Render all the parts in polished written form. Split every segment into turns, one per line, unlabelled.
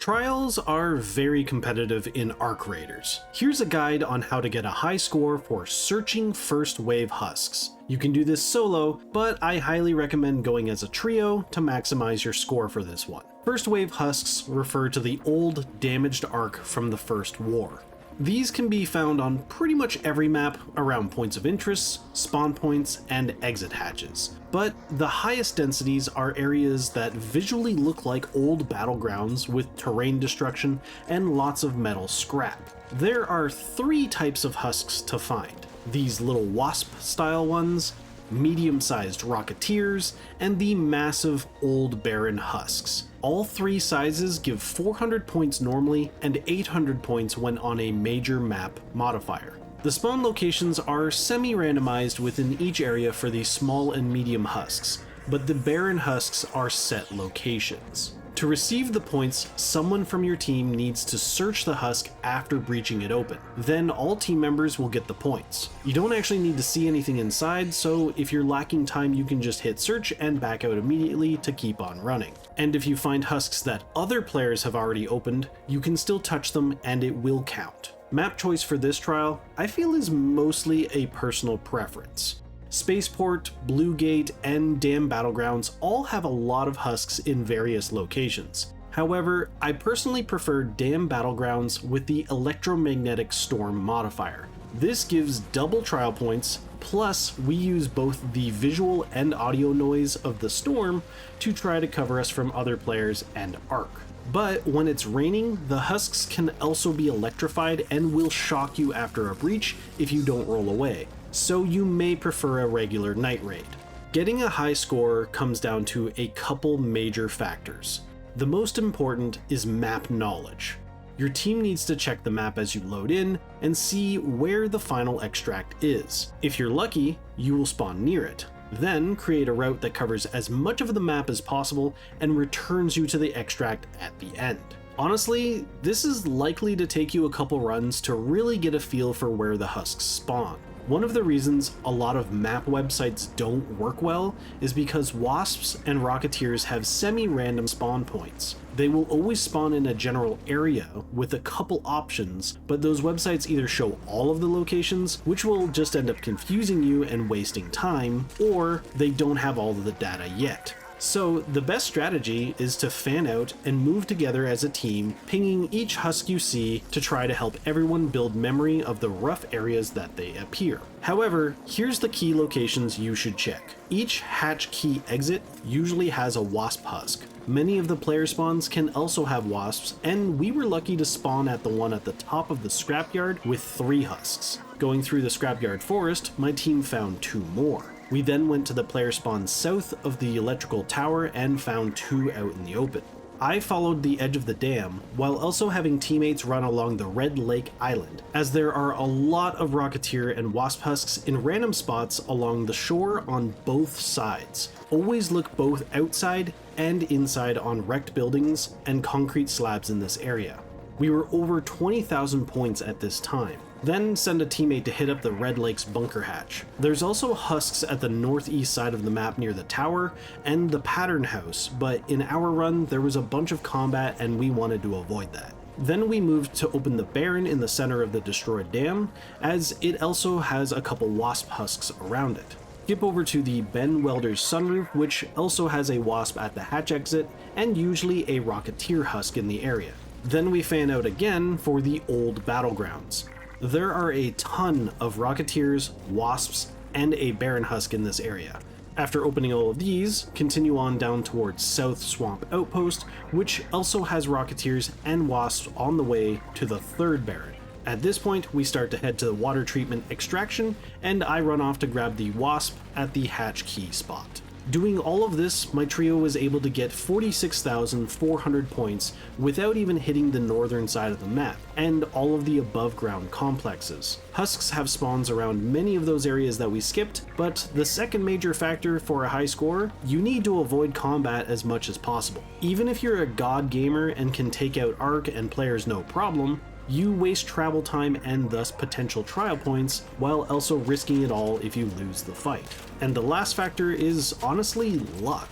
Trials are very competitive in Arc Raiders. Here's a guide on how to get a high score for searching first wave husks. You can do this solo, but I highly recommend going as a trio to maximize your score for this one. First wave husks refer to the old, damaged Ark from the First War. These can be found on pretty much every map around points of interest, spawn points, and exit hatches. But the highest densities are areas that visually look like old battlegrounds with terrain destruction and lots of metal scrap. There are three types of husks to find: these little wasp-style ones, medium-sized rocketeers, and the massive old barren husks. All three sizes give 400 points normally and 800 points when on a major map modifier. The spawn locations are semi-randomized within each area for the small and medium husks, but the barren husks are set locations. To receive the points, someone from your team needs to search the husk after breaching it open. Then all team members will get the points. You don't actually need to see anything inside, so if you're lacking time you can just hit search and back out immediately to keep on running. And if you find husks that other players have already opened, you can still touch them and it will count. Map choice for this trial, I feel, is mostly a personal preference. Spaceport, Blue Gate, and Dam Battlegrounds all have a lot of husks in various locations. However, I personally prefer Dam Battlegrounds with the electromagnetic storm modifier. This gives double trial points, plus we use both the visual and audio noise of the storm to try to cover us from other players and Ark. But when it's raining, the husks can also be electrified and will shock you after a breach if you don't roll away, so you may prefer a regular night raid. Getting a high score comes down to a couple major factors. The most important is map knowledge. Your team needs to check the map as you load in and see where the final extract is. If you're lucky, you will spawn near it. Then create a route that covers as much of the map as possible and returns you to the extract at the end. Honestly, this is likely to take you a couple runs to really get a feel for where the husks spawn. One of the reasons a lot of map websites don't work well is because wasps and rocketeers have semi-random spawn points. They will always spawn in a general area with a couple options, but those websites either show all of the locations, which will just end up confusing you and wasting time, or they don't have all of the data yet. So the best strategy is to fan out and move together as a team, pinging each husk you see to try to help everyone build memory of the rough areas that they appear. However, here's the key locations you should check. Each hatch key exit usually has a wasp husk. Many of the player spawns can also have wasps, and we were lucky to spawn at the one at the top of the scrapyard with 3 husks. Going through the Scrapyard Forest, my team found 2 more. We then went to the player spawn south of the electrical tower and found 2 out in the open. I followed the edge of the dam, while also having teammates run along the Redlake Island, as there are a lot of Rocketeer and Wasp husks in random spots along the shore on both sides. Always look both outside and inside on wrecked buildings and concrete slabs in this area. We were over 20,000 points at this time. Then send a teammate to hit up the Red Lake's bunker hatch. There's also husks at the northeast side of the map near the tower and the pattern house, but in our run there was a bunch of combat and we wanted to avoid that. Then we moved to open the Barren in the center of the destroyed dam, as it also has a couple wasp husks around it. Skip over to the Ben Welders sunroof, which also has a wasp at the hatch exit and usually a Rocketeer husk in the area. Then we fan out again for the old battlegrounds. There are a ton of Rocketeers, Wasps, and a Barren Husk in this area. After opening all of these, continue on down towards South Swamp Outpost, which also has Rocketeers and Wasps on the way to the 3rd Barren. At this point, we start to head to the water treatment extraction, and I run off to grab the Wasp at the hatch key spot. Doing all of this, my trio was able to get 46,400 points without even hitting the northern side of the map, and all of the above ground complexes. Husks have spawns around many of those areas that we skipped, but the second major factor for a high score, you need to avoid combat as much as possible. Even if you're a god gamer and can take out Ark and players no problem, you waste travel time and thus potential trial points, while also risking it all if you lose the fight. And the last factor is honestly luck.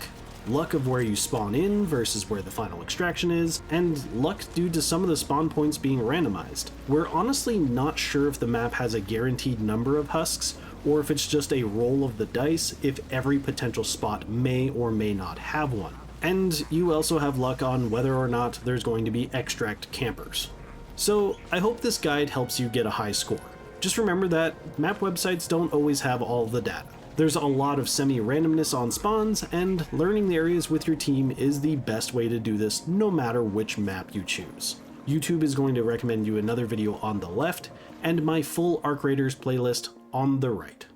luck of where you spawn in versus where the final extraction is, and luck due to some of the spawn points being randomized. We're honestly not sure if the map has a guaranteed number of husks, or if it's just a roll of the dice if every potential spot may or may not have one. And you also have luck on whether or not there's going to be extract campers. So I hope this guide helps you get a high score. Just remember that map websites don't always have all the data. There's a lot of semi-randomness on spawns, and learning the areas with your team is the best way to do this no matter which map you choose. YouTube is going to recommend you another video on the left, and my full Arc Raiders playlist on the right.